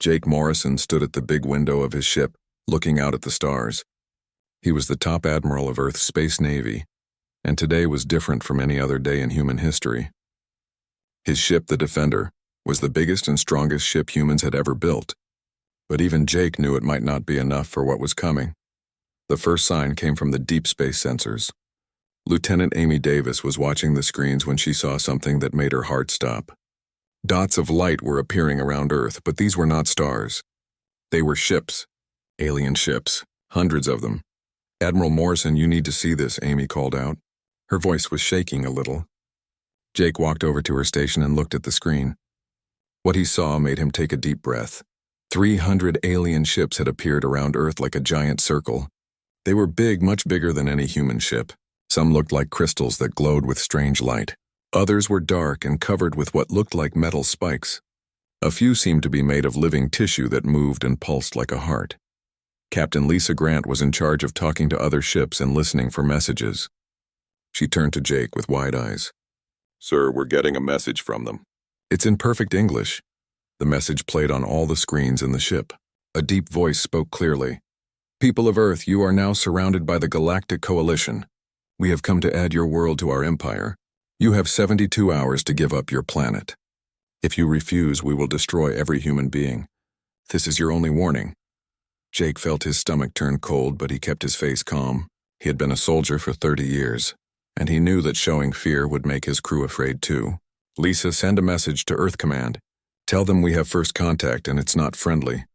Jake Morrison stood at the big window of his ship, looking out at the stars. He was the top admiral of Earth's space navy, and today was different from any other day in human history. His ship, the Defender, was the biggest and strongest ship humans had ever built. But even Jake knew it might not be enough for what was coming. The first sign came from the deep space sensors. Lieutenant Amy Davis was watching the screens when she saw something that made her heart stop. Dots of light were appearing around Earth, but these were not stars. They were ships. Alien ships. Hundreds of them. "Admiral Morrison, you need to see this," Amy called out. Her voice was shaking a little. Jake walked over to her station and looked at the screen. What he saw made him take a deep breath. 300 alien ships had appeared around Earth like a giant circle. They were big, much bigger than any human ship. Some looked like crystals that glowed with strange light. Others were dark and covered with what looked like metal spikes. A few seemed to be made of living tissue that moved and pulsed like a heart. Captain Lisa Grant was in charge of talking to other ships and listening for messages. She turned to Jake with wide eyes. "Sir, we're getting a message from them." It's in perfect English. The message played on all the screens in the ship. A deep voice spoke clearly. "People of Earth, you are now surrounded by the Galactic Coalition. We have come to add your world to our empire. You have 72 hours to give up your planet. If you refuse, we will destroy every human being. This is your only warning." Jake felt his stomach turn cold, but he kept his face calm. He had been a soldier for 30 years, and he knew that showing fear would make his crew afraid too. "Lisa, send a message to Earth Command. Tell them we have first contact and it's not friendly."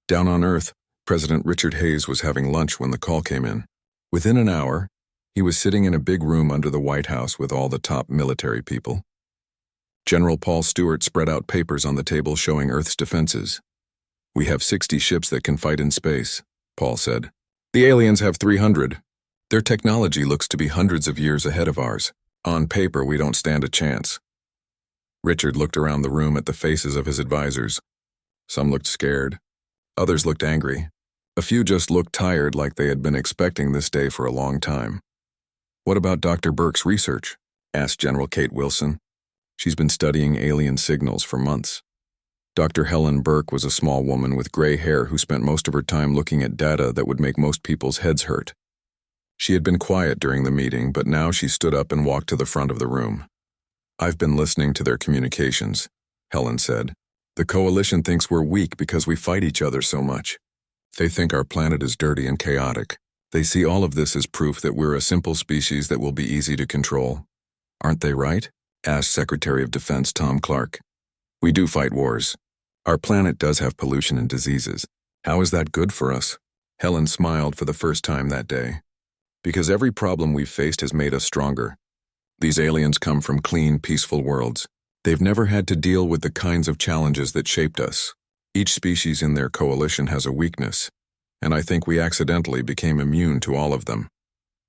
Down on Earth, President Richard Hayes was having lunch when the call came in. Within an hour, he was sitting in a big room under the White House with all the top military people. General Paul Stewart spread out papers on the table showing Earth's defenses. "We have 60 ships that can fight in space," Paul said. "The aliens have 300. Their technology looks to be hundreds of years ahead of ours. On paper, we don't stand a chance." Richard looked around the room at the faces of his advisors. Some looked scared. Others looked angry. A few just looked tired, like they had been expecting this day for a long time. "What about Dr. Burke's research?" asked General Kate Wilson. "She's been studying alien signals for months." Dr. Helen Burke was a small woman with gray hair who spent most of her time looking at data that would make most people's heads hurt. She had been quiet during the meeting, but now she stood up and walked to the front of the room. "I've been listening to their communications," Helen said. "The Coalition thinks we're weak because we fight each other so much. They think our planet is dirty and chaotic. They see all of this as proof that we're a simple species that will be easy to control." "Aren't they right?" asked Secretary of Defense Tom Clark. "We do fight wars. Our planet does have pollution and diseases. How is that good for us?" Helen smiled for the first time that day. "Because every problem we've faced has made us stronger. These aliens come from clean, peaceful worlds. They've never had to deal with the kinds of challenges that shaped us. Each species in their coalition has a weakness, and I think we accidentally became immune to all of them."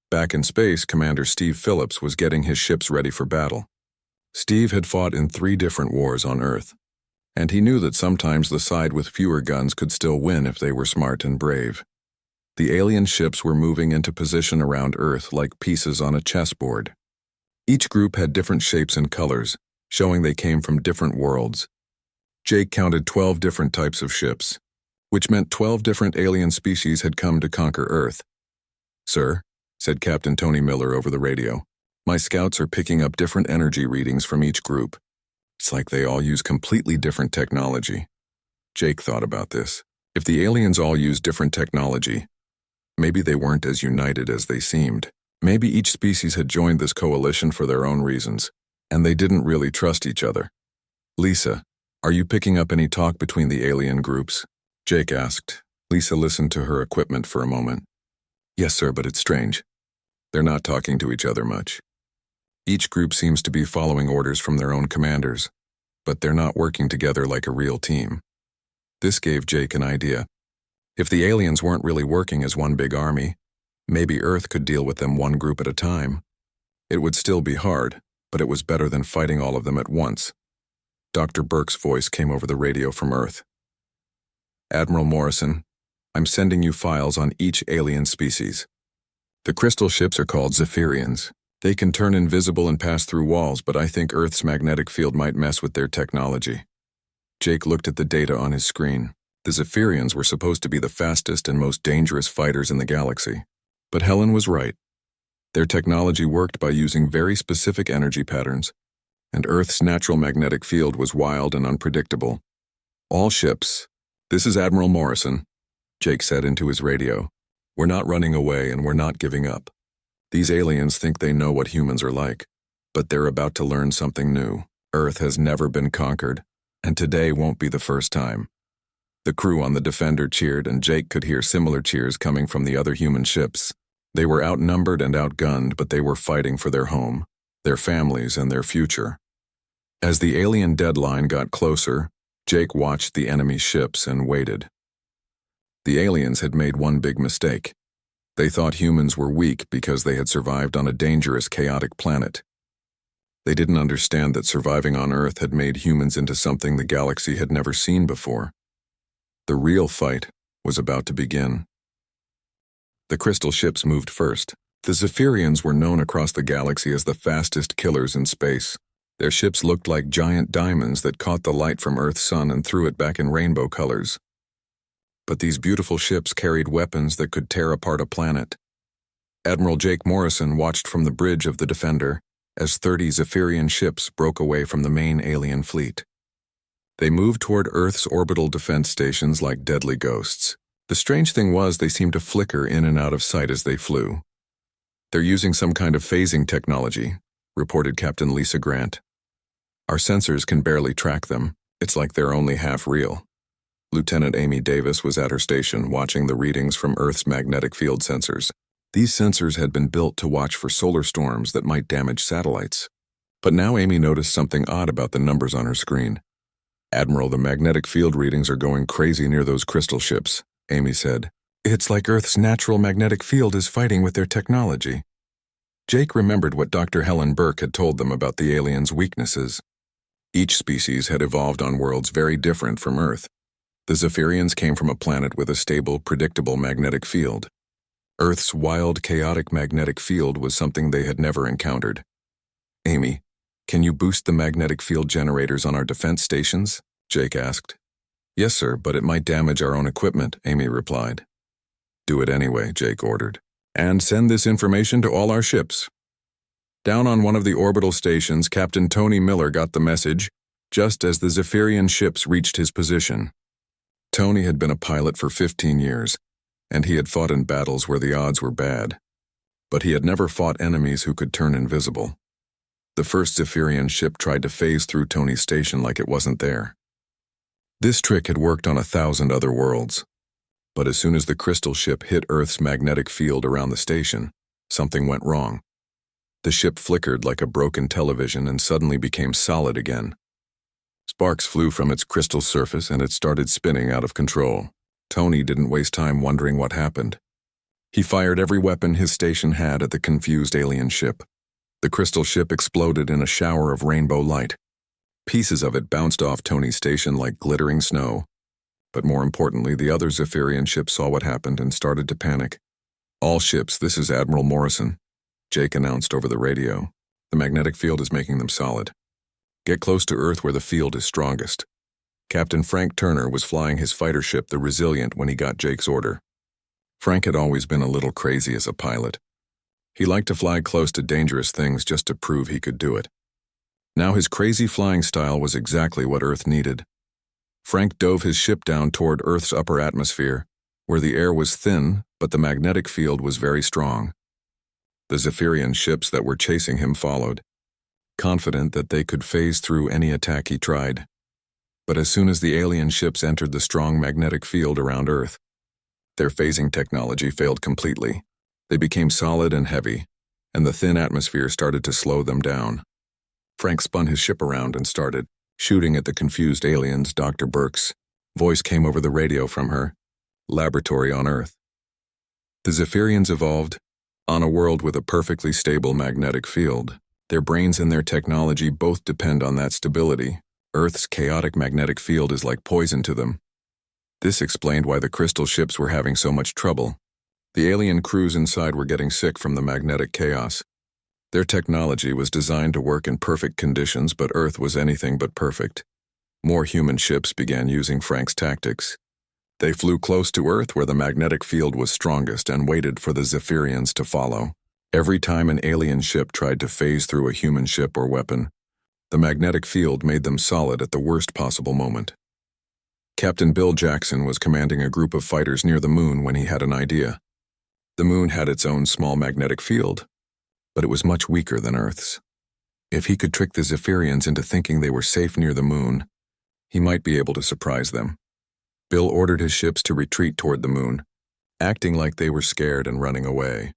Back in space, Commander Steve Phillips was getting his ships ready for battle. Steve had fought in 3 different wars on Earth, and he knew that sometimes the side with fewer guns could still win if they were smart and brave. The alien ships were moving into position around Earth like pieces on a chessboard. Each group had different shapes and colors, showing they came from different worlds. Jake counted 12 different types of ships, which meant 12 different alien species had come to conquer Earth. "Sir," said Captain Tony Miller over the radio, "my scouts are picking up different energy readings from each group. It's like they all use completely different technology." Jake thought about this. If the aliens all use different technology, maybe they weren't as united as they seemed. Maybe each species had joined this coalition for their own reasons, and they didn't really trust each other. "Lisa, are you picking up any talk between the alien groups?" Jake asked. Lisa listened to her equipment for a moment. "Yes, sir, but it's strange. They're not talking to each other much. Each group seems to be following orders from their own commanders, but they're not working together like a real team." This gave Jake an idea. If the aliens weren't really working as one big army, maybe Earth could deal with them one group at a time. It would still be hard, but it was better than fighting all of them at once. Dr. Burke's voice came over the radio from Earth. "Admiral Morrison, I'm sending you files on each alien species. The crystal ships are called Zephyrians. They can turn invisible and pass through walls, but I think Earth's magnetic field might mess with their technology. Jake looked at the data on his screen. The Zephyrians were supposed to be the fastest and most dangerous fighters in the galaxy. But Helen was right. Their technology worked by using very specific energy patterns, and Earth's natural magnetic field was wild and unpredictable. All ships, this is Admiral Morrison, Jake said into his radio. We're not running away and we're not giving up. These aliens think they know what humans are like, but they're about to learn something new. Earth has never been conquered, and today won't be the first time. The crew on the Defender cheered, and Jake could hear similar cheers coming from the other human ships. They were outnumbered and outgunned, but they were fighting for their home, their families, and their future. As the alien deadline got closer, Jake watched the enemy ships and waited. The aliens had made one big mistake. They thought humans were weak because they had survived on a dangerous, chaotic planet. They didn't understand that surviving on Earth had made humans into something the galaxy had never seen before. The real fight was about to begin. The crystal ships moved first. The Zephyrians were known across the galaxy as the fastest killers in space. Their ships looked like giant diamonds that caught the light from Earth's sun and threw it back in rainbow colors. But these beautiful ships carried weapons that could tear apart a planet. Admiral Jake Morrison watched from the bridge of the Defender as 30 Zephyrian ships broke away from the main alien fleet. They moved toward Earth's orbital defense stations like deadly ghosts. The strange thing was they seemed to flicker in and out of sight as they flew. They're using some kind of phasing technology, reported Captain Lisa Grant. Our sensors can barely track them. It's like they're only half real. Lieutenant Amy Davis was at her station watching the readings from Earth's magnetic field sensors. These sensors had been built to watch for solar storms that might damage satellites. But now Amy noticed something odd about the numbers on her screen. Admiral, the magnetic field readings are going crazy near those crystal ships, Amy said. It's like Earth's natural magnetic field is fighting with their technology. Jake remembered what Dr. Helen Burke had told them about the aliens' weaknesses. Each species had evolved on worlds very different from Earth. The Zephyrians came from a planet with a stable, predictable magnetic field. Earth's wild, chaotic magnetic field was something they had never encountered. Amy, can you boost the magnetic field generators on our defense stations? Jake asked. Yes, sir, but it might damage our own equipment, Amy replied. Do it anyway, Jake ordered. And send this information to all our ships. Down on one of the orbital stations, Captain Tony Miller got the message, just as the Zephyrian ships reached his position. Tony had been a pilot for 15 years, and he had fought in battles where the odds were bad. But he had never fought enemies who could turn invisible. The first Zephyrian ship tried to phase through Tony's station like it wasn't there. This trick had worked on 1,000 other worlds. But as soon as the crystal ship hit Earth's magnetic field around the station, something went wrong. The ship flickered like a broken television and suddenly became solid again. Sparks flew from its crystal surface and it started spinning out of control. Tony didn't waste time wondering what happened. He fired every weapon his station had at the confused alien ship. The crystal ship exploded in a shower of rainbow light. Pieces of it bounced off Tony's station like glittering snow. But more importantly, the other Zephyrian ships saw what happened and started to panic. All ships, this is Admiral Morrison, Jake announced over the radio. The magnetic field is making them solid. Get close to Earth where the field is strongest. Captain Frank Turner was flying his fighter ship, the Resilient, when he got Jake's order. Frank had always been a little crazy as a pilot. He liked to fly close to dangerous things just to prove he could do it. Now his crazy flying style was exactly what Earth needed. Frank dove his ship down toward Earth's upper atmosphere, where the air was thin, but the magnetic field was very strong. The Zephyrian ships that were chasing him followed, confident that they could phase through any attack he tried. But as soon as the alien ships entered the strong magnetic field around Earth, their phasing technology failed completely. They became solid and heavy, and the thin atmosphere started to slow them down. Frank spun his ship around and started shooting at the confused aliens. Dr. Burke's voice came over the radio from her laboratory on Earth. The Zephyrians evolved on a world with a perfectly stable magnetic field. Their brains and their technology both depend on that stability. Earth's chaotic magnetic field is like poison to them. This explained why the crystal ships were having so much trouble. The alien crews inside were getting sick from the magnetic chaos. Their technology was designed to work in perfect conditions, but Earth was anything but perfect. More human ships began using Frank's tactics. They flew close to Earth where the magnetic field was strongest and waited for the Zephyrians to follow. Every time an alien ship tried to phase through a human ship or weapon, the magnetic field made them solid at the worst possible moment. Captain Bill Jackson was commanding a group of fighters near the moon when he had an idea. The moon had its own small magnetic field, but it was much weaker than Earth's. If he could trick the Zephyrians into thinking they were safe near the moon, he might be able to surprise them. Bill ordered his ships to retreat toward the moon, acting like they were scared and running away.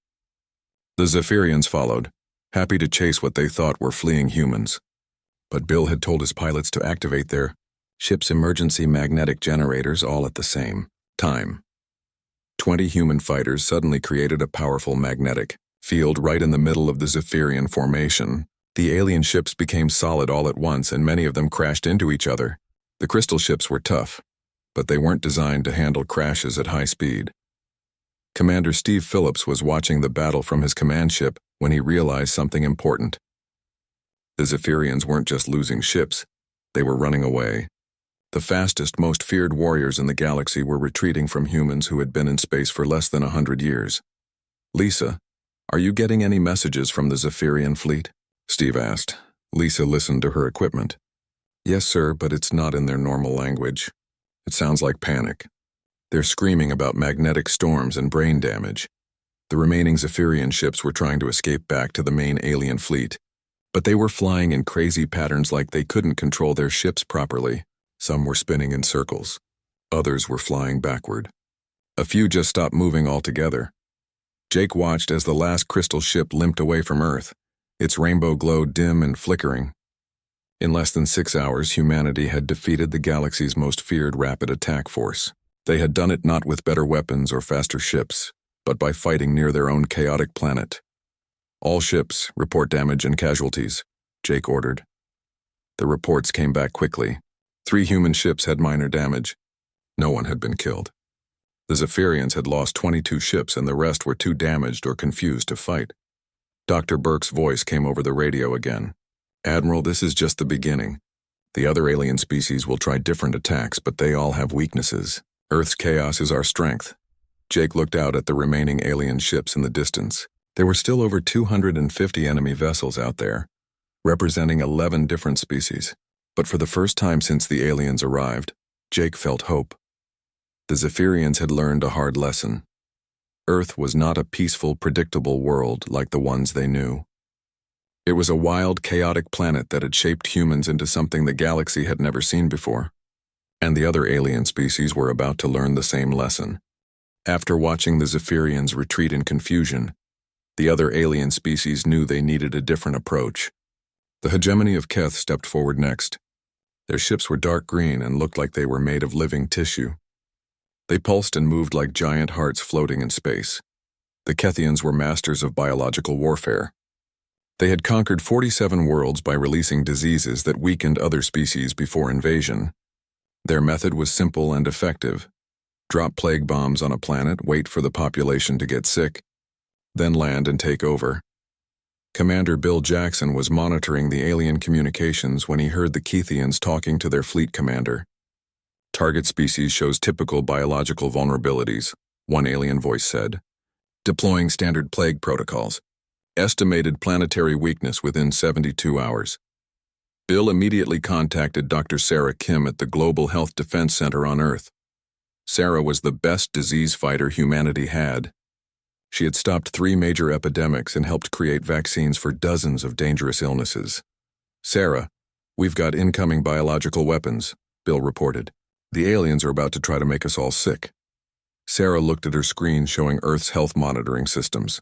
The Zephyrians followed, happy to chase what they thought were fleeing humans. But Bill had told his pilots to activate their ship's emergency magnetic generators all at the same time. 20 human fighters suddenly created a powerful magnetic field right in the middle of the Zephyrian formation. The alien ships became solid all at once, and many of them crashed into each other. The crystal ships were tough, but they weren't designed to handle crashes at high speed. Commander Steve Phillips was watching the battle from his command ship when he realized something important. The Zephyrians weren't just losing ships, they were running away. The fastest, most feared warriors in the galaxy were retreating from humans who had been in space for less than 100 years. "Lisa, are you getting any messages from the Zephyrian fleet?" Steve asked. Lisa listened to her equipment. "Yes, sir, but it's not in their normal language. It sounds like panic. They're screaming about magnetic storms and brain damage." The remaining Zephyrian ships were trying to escape back to the main alien fleet, but they were flying in crazy patterns like they couldn't control their ships properly. Some were spinning in circles. Others were flying backward. A few just stopped moving altogether. Jake watched as the last crystal ship limped away from Earth, its rainbow glow dim and flickering. In less than 6 hours, humanity had defeated the galaxy's most feared rapid attack force. They had done it not with better weapons or faster ships, but by fighting near their own chaotic planet. "All ships, report damage and casualties," Jake ordered. The reports came back quickly. 3 human ships had minor damage. No one had been killed. The Zephyrians had lost 22 ships, and the rest were too damaged or confused to fight. Dr. Burke's voice came over the radio again. "Admiral, this is just the beginning. The other alien species will try different attacks, but they all have weaknesses. Earth's chaos is our strength." Jake looked out at the remaining alien ships in the distance. There were still over 250 enemy vessels out there, representing 11 different species. But for the first time since the aliens arrived, Jake felt hope. The Zephyrians had learned a hard lesson. Earth was not a peaceful, predictable world like the ones they knew. It was a wild, chaotic planet that had shaped humans into something the galaxy had never seen before. And the other alien species were about to learn the same lesson. After watching the Zephyrians retreat in confusion, the other alien species knew they needed a different approach. The hegemony of Keth stepped forward next. Their ships were dark green and looked like they were made of living tissue. They pulsed and moved like giant hearts floating in space. The Kethians were masters of biological warfare. They had conquered 47 worlds by releasing diseases that weakened other species before invasion. Their method was simple and effective. Drop plague bombs on a planet, wait for the population to get sick, then land and take over. Commander Bill Jackson was monitoring the alien communications when he heard the Kethians talking to their fleet commander. "Target species shows typical biological vulnerabilities," one alien voice said. "Deploying standard plague protocols. Estimated planetary weakness within 72 hours. Bill immediately contacted Dr. Sarah Kim at the Global Health Defense Center on Earth. Sarah was the best disease fighter humanity had. She had stopped 3 major epidemics and helped create vaccines for dozens of dangerous illnesses. "Sarah, we've got incoming biological weapons," Bill reported. "The aliens are about to try to make us all sick." Sarah looked at her screen showing Earth's health monitoring systems.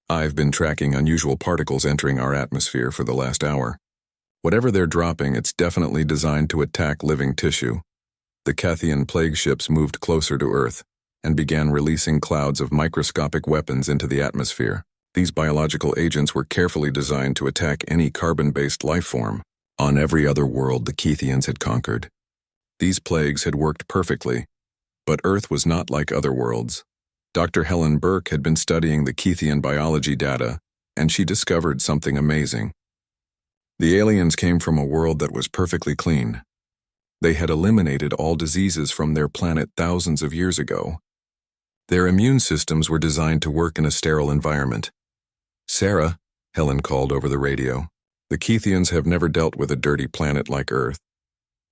"I've been tracking unusual particles entering our atmosphere for the last hour. Whatever they're dropping, it's definitely designed to attack living tissue." The Kethian plague ships moved closer to Earth and began releasing clouds of microscopic weapons into the atmosphere. These biological agents were carefully designed to attack any carbon-based life form on every other world the Kethians had conquered. These plagues had worked perfectly, but Earth was not like other worlds. Dr. Helen Burke had been studying the Kethian biology data, and she discovered something amazing. The aliens came from a world that was perfectly clean. They had eliminated all diseases from their planet thousands of years ago. Their immune systems were designed to work in a sterile environment. "Sarah," Helen called over the radio, "the Kethians have never dealt with a dirty planet like Earth.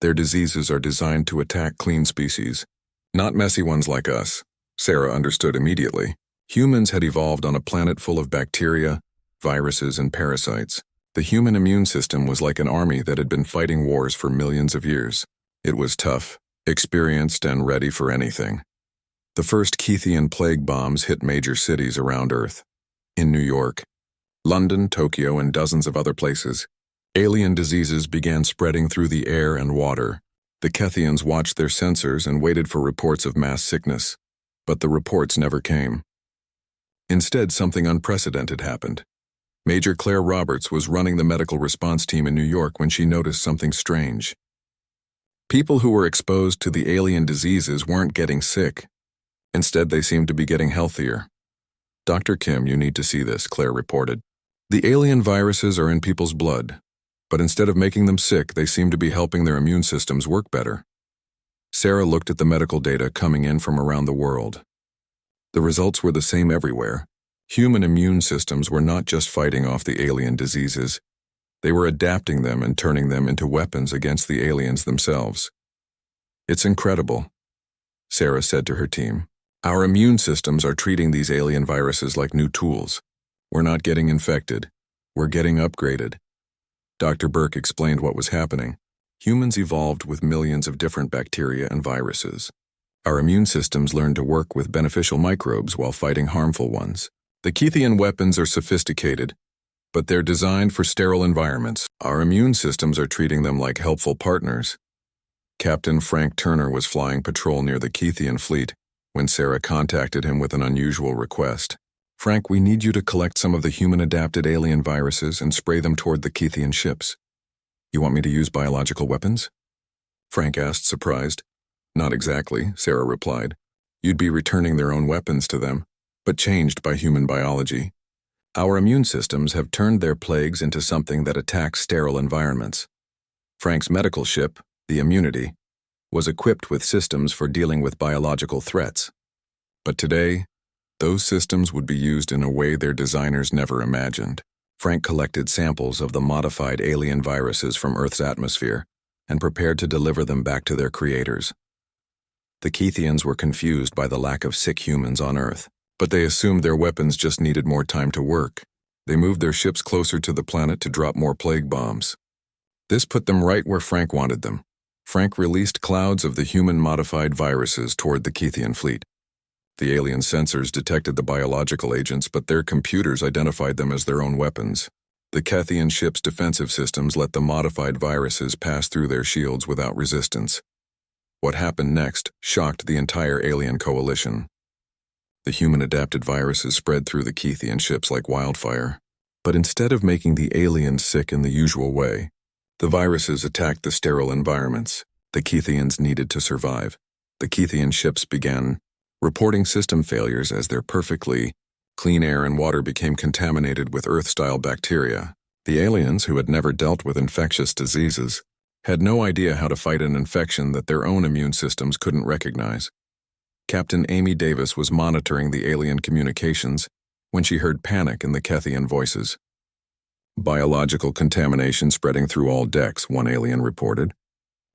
Their diseases are designed to attack clean species, not messy ones like us." Sarah understood immediately. Humans had evolved on a planet full of bacteria, viruses, and parasites. The human immune system was like an army that had been fighting wars for millions of years. It was tough, experienced, and ready for anything. The first Kethian plague bombs hit major cities around Earth. In New York, London, Tokyo, and dozens of other places, alien diseases began spreading through the air and water. The Kethians watched their sensors and waited for reports of mass sickness, but the reports never came. Instead, something unprecedented happened. Major Claire Roberts was running the medical response team in New York when she noticed something strange. People who were exposed to the alien diseases weren't getting sick. Instead, they seemed to be getting healthier. "Dr. Kim, you need to see this," Claire reported. "The alien viruses are in people's blood, but instead of making them sick, they seem to be helping their immune systems work better." Sarah looked at the medical data coming in from around the world. The results were the same everywhere. Human immune systems were not just fighting off the alien diseases. They were adapting them and turning them into weapons against the aliens themselves. "It's incredible," Sarah said to her team. "Our immune systems are treating these alien viruses like new tools. We're not getting infected. We're getting upgraded." Dr. Burke explained what was happening. Humans evolved with millions of different bacteria and viruses. Our immune systems learned to work with beneficial microbes while fighting harmful ones. The Kethian weapons are sophisticated, but they're designed for sterile environments. Our immune systems are treating them like helpful partners. Captain Frank Turner was flying patrol near the Kethian fleet when Sarah contacted him with an unusual request. "Frank, we need you to collect some of the human-adapted alien viruses and spray them toward the Kethian ships." "You want me to use biological weapons?" Frank asked, surprised. "Not exactly," Sarah replied. "You'd be returning their own weapons to them, but changed by human biology. Our immune systems have turned their plagues into something that attacks sterile environments." Frank's medical ship, the Immunity, was equipped with systems for dealing with biological threats. But today, those systems would be used in a way their designers never imagined. Frank collected samples of the modified alien viruses from Earth's atmosphere and prepared to deliver them back to their creators. The Kethians were confused by the lack of sick humans on Earth, but they assumed their weapons just needed more time to work. They moved their ships closer to the planet to drop more plague bombs. This put them right where Frank wanted them. Frank released clouds of the human-modified viruses toward the Kethian fleet. The alien sensors detected the biological agents, but their computers identified them as their own weapons. The Kethian ship's defensive systems let the modified viruses pass through their shields without resistance. What happened next shocked the entire alien coalition. The human-adapted viruses spread through the Kethian ships like wildfire. But instead of making the aliens sick in the usual way, the viruses attacked the sterile environments the Kethians needed to survive. The Kethian ships began reporting system failures as their perfectly clean air and water became contaminated with Earth-style bacteria. The aliens, who had never dealt with infectious diseases, had no idea how to fight an infection that their own immune systems couldn't recognize. Captain Amy Davis was monitoring the alien communications when she heard panic in the Kethian voices. "Biological contamination spreading through all decks," one alien reported.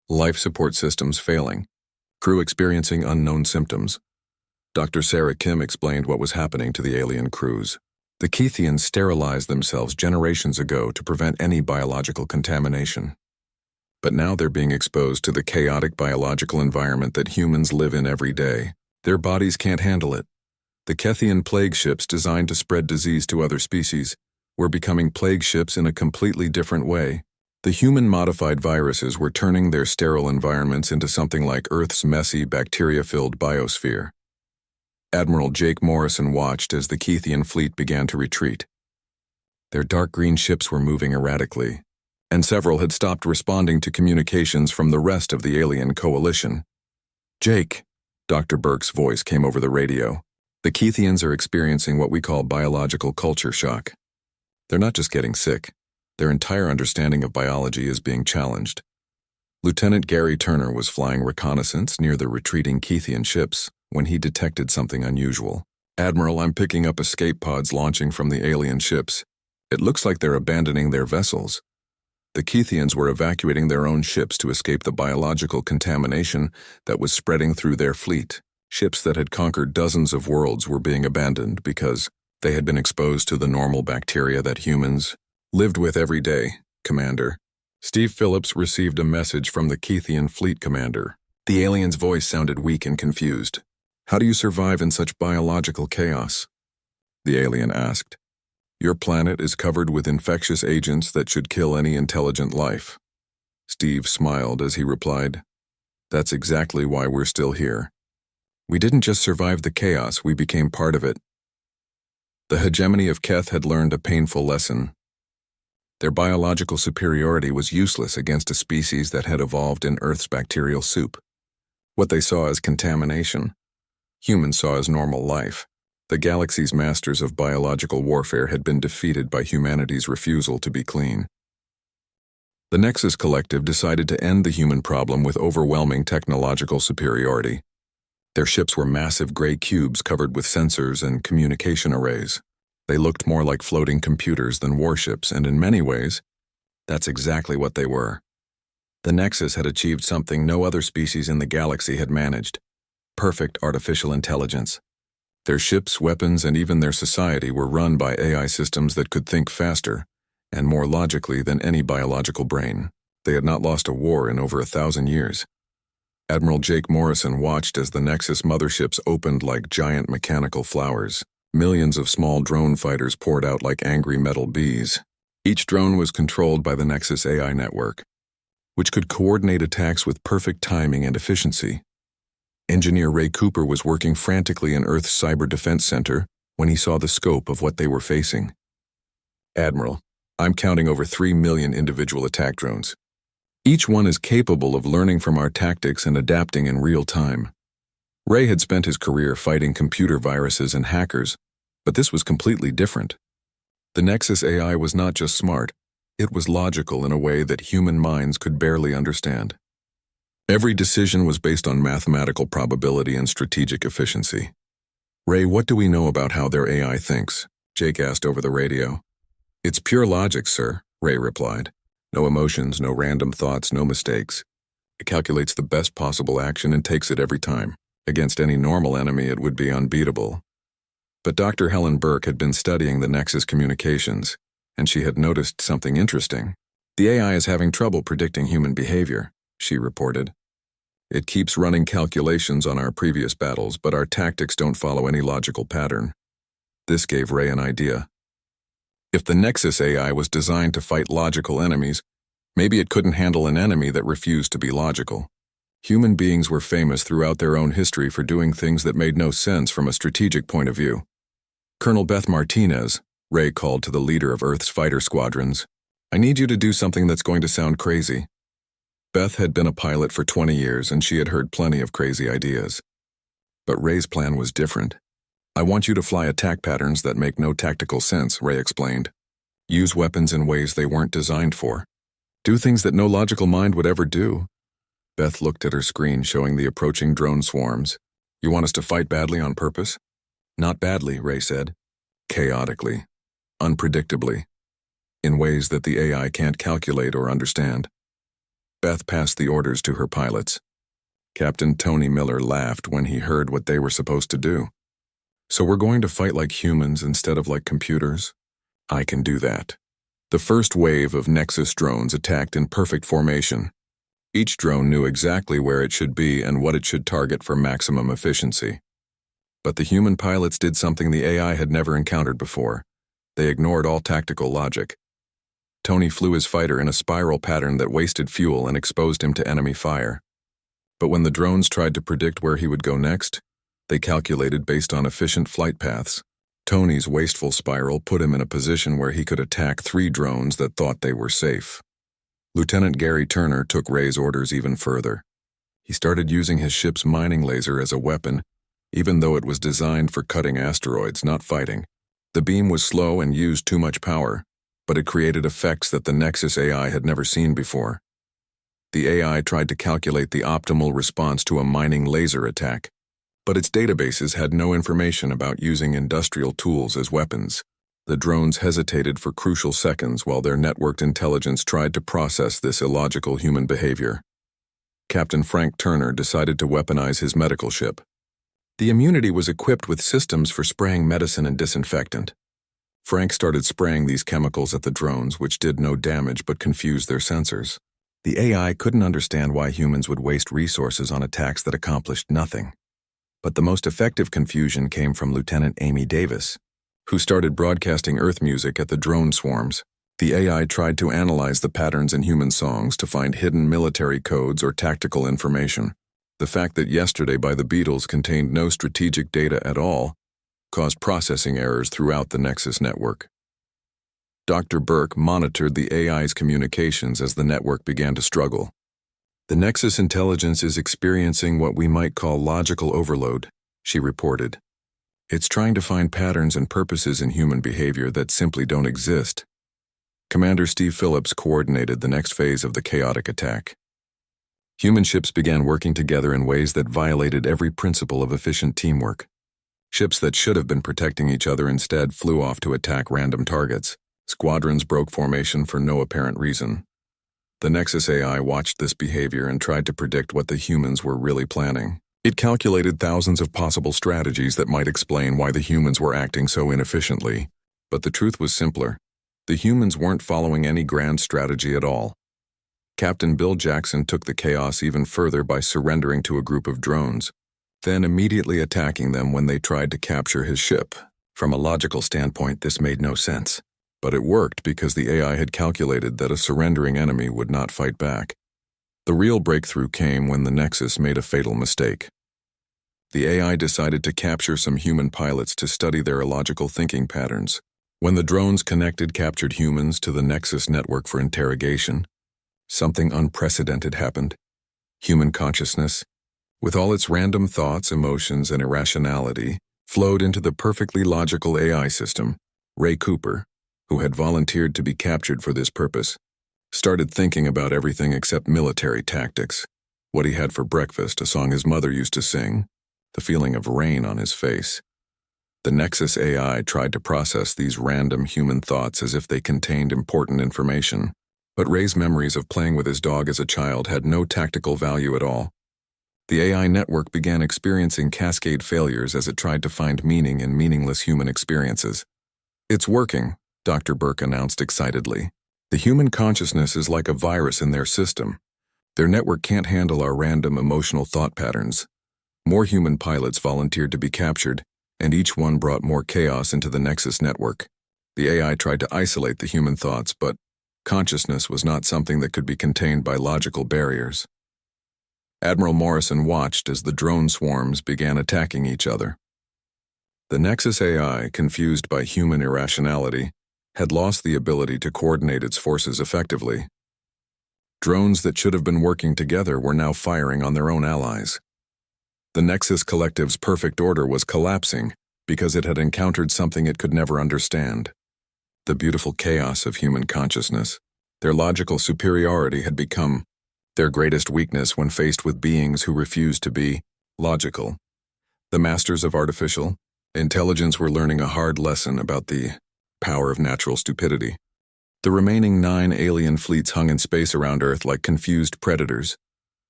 "Life support systems failing. Crew experiencing unknown symptoms." Dr. Sarah Kim explained what was happening to the alien crews. The Kethians sterilized themselves generations ago to prevent any biological contamination. But now they're being exposed to the chaotic biological environment that humans live in every day. Their bodies can't handle it. The Kethian plague ships designed to spread disease to other species were becoming plague ships in a completely different way. The human-modified viruses were turning their sterile environments into something like Earth's messy, bacteria-filled biosphere. Admiral Jake Morrison watched as the Kethian fleet began to retreat. Their dark green ships were moving erratically, and several had stopped responding to communications from the rest of the alien coalition. "Jake," Dr. Burke's voice came over the radio. "The Kethians are experiencing what we call biological culture shock. They're not just getting sick. Their entire understanding of biology is being challenged. Lieutenant Gary Turner was flying reconnaissance near the retreating Keithian ships when he detected something unusual. "Admiral, I'm picking up escape pods launching from the alien ships. It looks like they're abandoning their vessels." The Keithians were evacuating their own ships to escape the biological contamination that was spreading through their fleet. Ships that had conquered dozens of worlds were being abandoned because they had been exposed to the normal bacteria that humans lived with every day, Commander. Steve Phillips received a message from the Keithian fleet commander. The alien's voice sounded weak and confused. "How do you survive in such biological chaos?" The alien asked. "Your planet is covered with infectious agents that should kill any intelligent life." Steve smiled as he replied, "That's exactly why we're still here. We didn't just survive the chaos, we became part of it." The hegemony of Keth had learned a painful lesson. Their biological superiority was useless against a species that had evolved in Earth's bacterial soup. What they saw as contamination, humans saw as normal life. The galaxy's masters of biological warfare had been defeated by humanity's refusal to be clean. The Nexus Collective decided to end the human problem with overwhelming technological superiority. Their ships were massive gray cubes covered with sensors and communication arrays. They looked more like floating computers than warships, and in many ways, that's exactly what they were. The Nexus had achieved something no other species in the galaxy had managed: perfect artificial intelligence. Their ships, weapons, and even their society were run by AI systems that could think faster and more logically than any biological brain. They had not lost a war in over 1,000 years. Admiral Jake Morrison watched as the Nexus motherships opened like giant mechanical flowers. Millions of small drone fighters poured out like angry metal bees. Each drone was controlled by the Nexus AI network, which could coordinate attacks with perfect timing and efficiency. Engineer Ray Cooper was working frantically in Earth's Cyber Defense Center when he saw the scope of what they were facing. "Admiral, I'm counting over 3 million individual attack drones. Each one is capable of learning from our tactics and adapting in real time." Ray had spent his career fighting computer viruses and hackers, but this was completely different. The Nexus AI was not just smart, it was logical in a way that human minds could barely understand. Every decision was based on mathematical probability and strategic efficiency. "Ray, what do we know about how their AI thinks?" Jake asked over the radio. "It's pure logic, sir," Ray replied. "No emotions, no random thoughts, no mistakes. It calculates the best possible action and takes it every time. Against any normal enemy, it would be unbeatable." But Dr. Helen Burke had been studying the Nexus communications, and she had noticed something interesting. "The AI is having trouble predicting human behavior," she reported. "It keeps running calculations on our previous battles, but our tactics don't follow any logical pattern." This gave Ray an idea. If the Nexus AI was designed to fight logical enemies, maybe it couldn't handle an enemy that refused to be logical. Human beings were famous throughout their own history for doing things that made no sense from a strategic point of view. "Colonel Beth Martinez," Ray called to the leader of Earth's fighter squadrons, "I need you to do something that's going to sound crazy." Beth had been a pilot for 20 years and she had heard plenty of crazy ideas. But Ray's plan was different. "I want you to fly attack patterns that make no tactical sense," Ray explained. "Use weapons in ways they weren't designed for. Do things that no logical mind would ever do." Beth looked at her screen showing the approaching drone swarms. "You want us to fight badly on purpose?" "Not badly," Ray said. "Chaotically. Unpredictably. In ways that the AI can't calculate or understand." Beth passed the orders to her pilots. Captain Tony Miller laughed when he heard what they were supposed to do. "So we're going to fight like humans instead of like computers?" "I can do that." The first wave of Nexus drones attacked in perfect formation. Each drone knew exactly where it should be and what it should target for maximum efficiency. But the human pilots did something the AI had never encountered before. They ignored all tactical logic. Tony flew his fighter in a spiral pattern that wasted fuel and exposed him to enemy fire. But when the drones tried to predict where he would go next, they calculated based on efficient flight paths. Tony's wasteful spiral put him in a position where he could attack 3 drones that thought they were safe. Lieutenant Gary Turner took Ray's orders even further. He started using his ship's mining laser as a weapon, even though it was designed for cutting asteroids, not fighting. The beam was slow and used too much power, but it created effects that the Nexus AI had never seen before. The AI tried to calculate the optimal response to a mining laser attack, but its databases had no information about using industrial tools as weapons. The drones hesitated for crucial seconds while their networked intelligence tried to process this illogical human behavior. Captain Frank Turner decided to weaponize his medical ship. The Immunity was equipped with systems for spraying medicine and disinfectant. Frank started spraying these chemicals at the drones, which did no damage but confused their sensors. The AI couldn't understand why humans would waste resources on attacks that accomplished nothing. But the most effective confusion came from Lieutenant Amy Davis, who started broadcasting Earth music at the drone swarms. The AI tried to analyze the patterns in human songs to find hidden military codes or tactical information. The fact that Yesterday by the Beatles contained no strategic data at all caused processing errors throughout the Nexus network. Dr. Burke monitored the AI's communications as the network began to struggle. The Nexus intelligence is experiencing what we might call logical overload, she reported. It's trying to find patterns and purposes in human behavior that simply don't exist. Commander Steve Phillips coordinated the next phase of the chaotic attack. Human ships began working together in ways that violated every principle of efficient teamwork. Ships that should have been protecting each other instead flew off to attack random targets. Squadrons broke formation for no apparent reason. The Nexus AI watched this behavior and tried to predict what the humans were really planning. It calculated thousands of possible strategies that might explain why the humans were acting so inefficiently. But the truth was simpler. The humans weren't following any grand strategy at all. Captain Bill Jackson took the chaos even further by surrendering to a group of drones, then immediately attacking them when they tried to capture his ship. From a logical standpoint, this made no sense. But it worked because the AI had calculated that a surrendering enemy would not fight back. The real breakthrough came when the Nexus made a fatal mistake. The AI decided to capture some human pilots to study their illogical thinking patterns. When the drones captured humans to the Nexus network for interrogation, something unprecedented happened. Human consciousness, with all its random thoughts, emotions, and irrationality, flowed into the perfectly logical AI system. Ray Cooper, who had volunteered to be captured for this purpose, started thinking about everything except military tactics. What he had for breakfast, a song his mother used to sing, the feeling of rain on his face. The Nexus AI tried to process these random human thoughts as if they contained important information, but Ray's memories of playing with his dog as a child had no tactical value at all. The AI network began experiencing cascade failures as it tried to find meaning in meaningless human experiences. "It's working," Dr. Burke announced excitedly. "The human consciousness is like a virus in their system. Their network can't handle our random emotional thought patterns." More human pilots volunteered to be captured, and each one brought more chaos into the Nexus network. The AI tried to isolate the human thoughts, but consciousness was not something that could be contained by logical barriers. Admiral Morrison watched as the drone swarms began attacking each other. The Nexus AI, confused by human irrationality, had lost the ability to coordinate its forces effectively. Drones that should have been working together were now firing on their own allies. The Nexus Collective's perfect order was collapsing because it had encountered something it could never understand. The beautiful chaos of human consciousness. Their logical superiority had become their greatest weakness when faced with beings who refused to be logical. The masters of artificial intelligence were learning a hard lesson about the power of natural stupidity. The remaining 9 alien fleets hung in space around Earth like confused predators,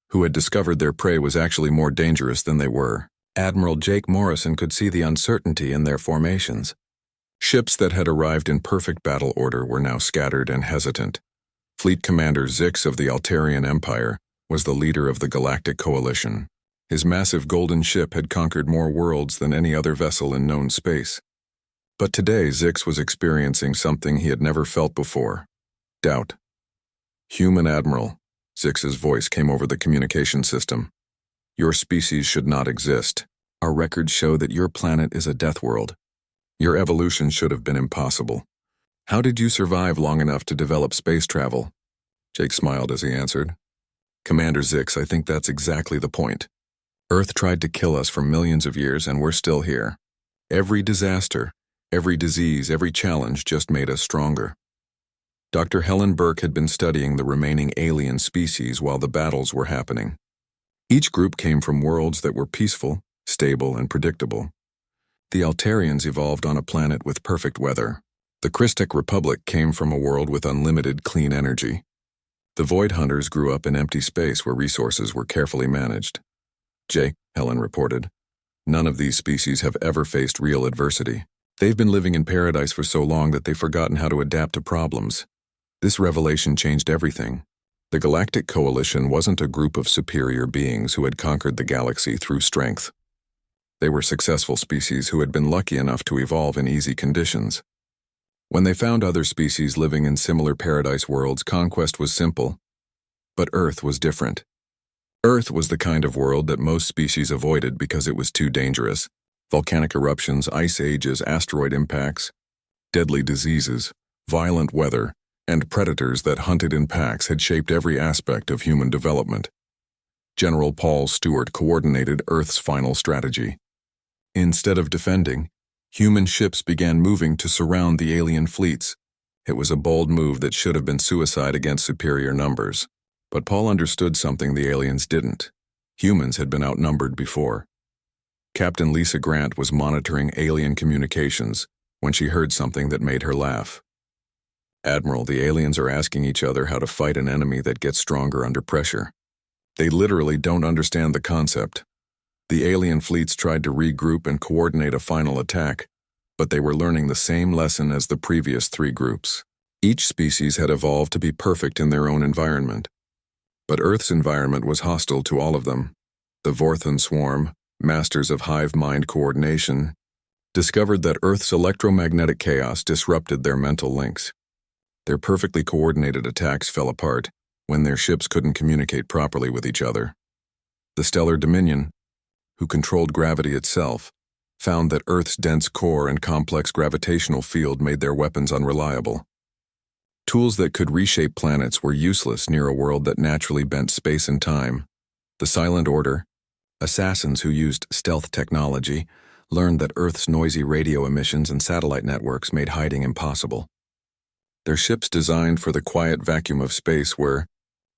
who had discovered their prey was actually more dangerous than they were. Admiral Jake Morrison could see the uncertainty in their formations. Ships that had arrived in perfect battle order were now scattered and hesitant. Fleet Commander Zix of the Altarian Empire was the leader of the Galactic Coalition. His massive golden ship had conquered more worlds than any other vessel in known space. But today Zix was experiencing something he had never felt before: doubt. "Human Admiral," Zix's voice came over the communication system. "Your species should not exist. Our records show that your planet is a death world. Your evolution should have been impossible. How did you survive long enough to develop space travel?" Jake smiled as he answered. "Commander Zix, I think that's exactly the point. Earth tried to kill us for millions of years and we're still here. Every disaster, every disease, every challenge just made us stronger. Dr. Helen Burke had been studying the remaining alien species while the battles were happening. Each group came from worlds that were peaceful, stable, and predictable. The Altarians evolved on a planet with perfect weather. The Christic Republic came from a world with unlimited clean energy. The Void Hunters grew up in empty space where resources were carefully managed. Jake, Helen reported, none of these species have ever faced real adversity. They've been living in paradise for so long that they've forgotten how to adapt to problems. This revelation changed everything. The Galactic Coalition wasn't a group of superior beings who had conquered the galaxy through strength. They were successful species who had been lucky enough to evolve in easy conditions. When they found other species living in similar paradise worlds, conquest was simple. But Earth was different. Earth was the kind of world that most species avoided because it was too dangerous. Volcanic eruptions, ice ages, asteroid impacts, deadly diseases, violent weather, and predators that hunted in packs had shaped every aspect of human development. General Paul Stewart coordinated Earth's final strategy. Instead of defending, human ships began moving to surround the alien fleets. It was a bold move that should have been suicide against superior numbers. But Paul understood something the aliens didn't. Humans had been outnumbered before. Captain Lisa Grant was monitoring alien communications when she heard something that made her laugh. "Admiral, the aliens are asking each other how to fight an enemy that gets stronger under pressure. They literally don't understand the concept. The alien fleets tried to regroup and coordinate a final attack, but they were learning the same lesson as the previous three groups. Each species had evolved to be perfect in their own environment. But Earth's environment was hostile to all of them. The Vorthan swarm, masters of hive mind coordination, discovered that Earth's electromagnetic chaos disrupted their mental links. Their perfectly coordinated attacks fell apart when their ships couldn't communicate properly with each other. The Stellar Dominion, who controlled gravity itself, found that Earth's dense core and complex gravitational field made their weapons unreliable. Tools that could reshape planets were useless near a world that naturally bent space and time. The Silent Order, assassins who used stealth technology, learned that Earth's noisy radio emissions and satellite networks made hiding impossible. Their ships designed for the quiet vacuum of space were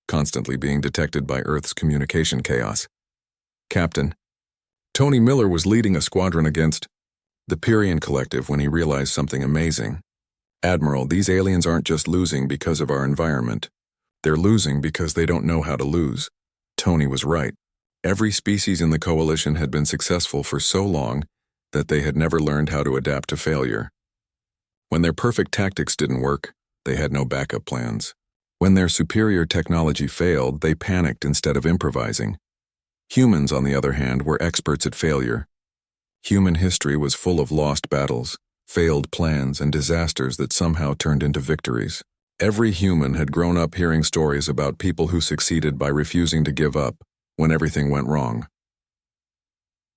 constantly being detected by Earth's communication chaos. Captain Tony Miller was leading a squadron against the Pyrian Collective when he realized something amazing. "Admiral, these aliens aren't just losing because of our environment. They're losing because they don't know how to lose." Tony was right. Every species in the coalition had been successful for so long that they had never learned how to adapt to failure. When their perfect tactics didn't work, they had no backup plans. When their superior technology failed, they panicked instead of improvising. Humans, on the other hand, were experts at failure. Human history was full of lost battles, failed plans, and disasters that somehow turned into victories. Every human had grown up hearing stories about people who succeeded by refusing to give up when everything went wrong.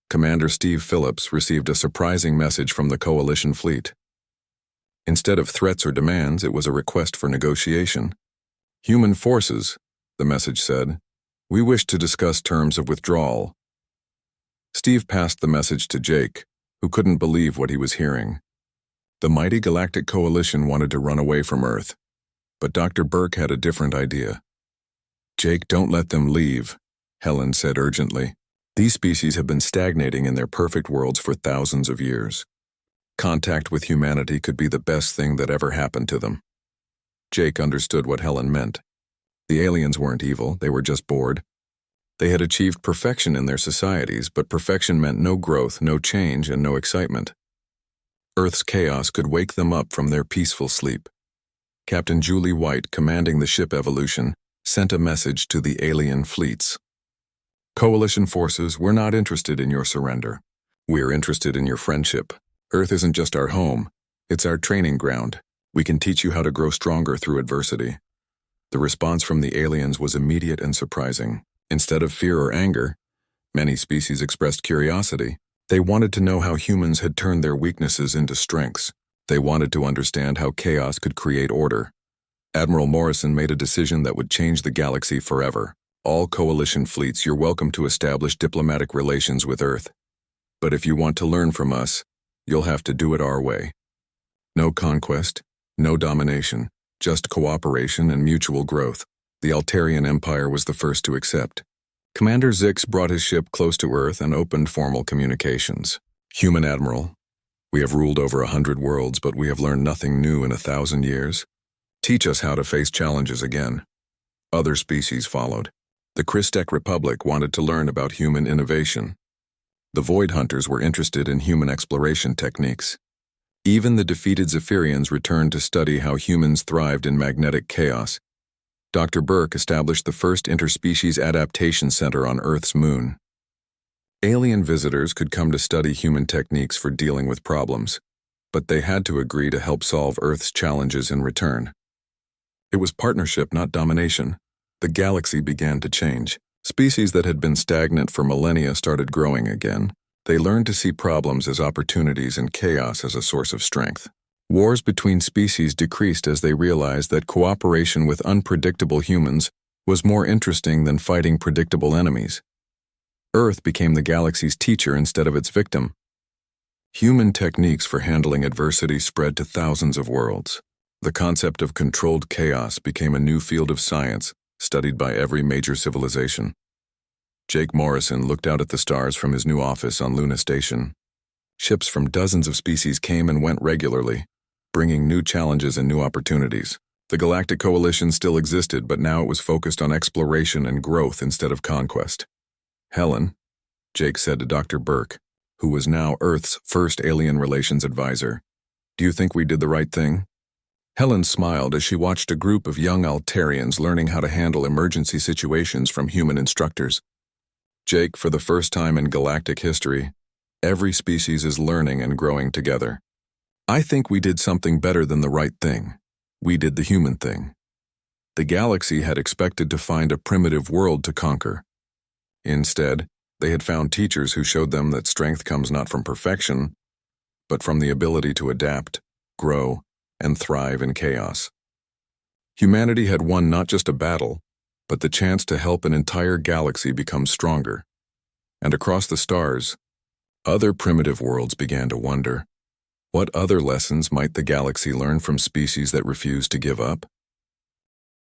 Commander Steve Phillips received a surprising message from the Coalition fleet. Instead of threats or demands, it was a request for negotiation. "Human forces," the message said, "we wish to discuss terms of withdrawal." Steve passed the message to Jake, who couldn't believe what he was hearing. The mighty Galactic Coalition wanted to run away from Earth, but Dr. Burke had a different idea. "Jake, don't let them leave," Helen said urgently. "These species have been stagnating in their perfect worlds for thousands of years. Contact with humanity could be the best thing that ever happened to them." Jake understood what Helen meant. The aliens weren't evil, they were just bored. They had achieved perfection in their societies, but perfection meant no growth, no change, and no excitement. Earth's chaos could wake them up from their peaceful sleep. Captain Julie White, commanding the ship Evolution, sent a message to the alien fleets. "Coalition forces, we're not interested in your surrender. We're interested in your friendship. Earth isn't just our home, it's our training ground. We can teach you how to grow stronger through adversity." The response from the aliens was immediate and surprising. Instead of fear or anger, many species expressed curiosity. They wanted to know how humans had turned their weaknesses into strengths. They wanted to understand how chaos could create order. Admiral Morrison made a decision that would change the galaxy forever. "All Coalition fleets, you're welcome to establish diplomatic relations with Earth. But if you want to learn from us, you'll have to do it our way. No conquest, no domination, just cooperation and mutual growth. The Altarian Empire was the first to accept. Commander Zix brought his ship close to Earth and opened formal communications. Human Admiral, we have ruled over 100 worlds, but we have learned nothing new in 1,000 years. Teach us how to face challenges again. Other species followed. The Christek Republic wanted to learn about human innovation. The Void Hunters were interested in human exploration techniques. Even the defeated Zephyrians returned to study how humans thrived in magnetic chaos. Dr. Burke established the first interspecies adaptation center on Earth's moon. Alien visitors could come to study human techniques for dealing with problems, but they had to agree to help solve Earth's challenges in return. It was partnership, not domination. The galaxy began to change. Species that had been stagnant for millennia started growing again. They learned to see problems as opportunities and chaos as a source of strength. Wars between species decreased as they realized that cooperation with unpredictable humans was more interesting than fighting predictable enemies. Earth became the galaxy's teacher instead of its victim. Human techniques for handling adversity spread to thousands of worlds. The concept of controlled chaos became a new field of science, studied by every major civilization. Jake Morrison looked out at the stars from his new office on Luna Station. Ships from dozens of species came and went regularly, bringing new challenges and new opportunities. The Galactic Coalition still existed, but now it was focused on exploration and growth instead of conquest. Helen, Jake said to Dr. Burke, who was now Earth's first alien relations advisor, do you think we did the right thing? Helen smiled as she watched a group of young Altarians learning how to handle emergency situations from human instructors. Jake, for the first time in galactic history, every species is learning and growing together. I think we did something better than the right thing. We did the human thing. The galaxy had expected to find a primitive world to conquer. Instead, they had found teachers who showed them that strength comes not from perfection, but from the ability to adapt, grow, and thrive in chaos. Humanity had won not just a battle, but the chance to help an entire galaxy become stronger. And across the stars, other primitive worlds began to wonder, what other lessons might the galaxy learn from species that refused to give up?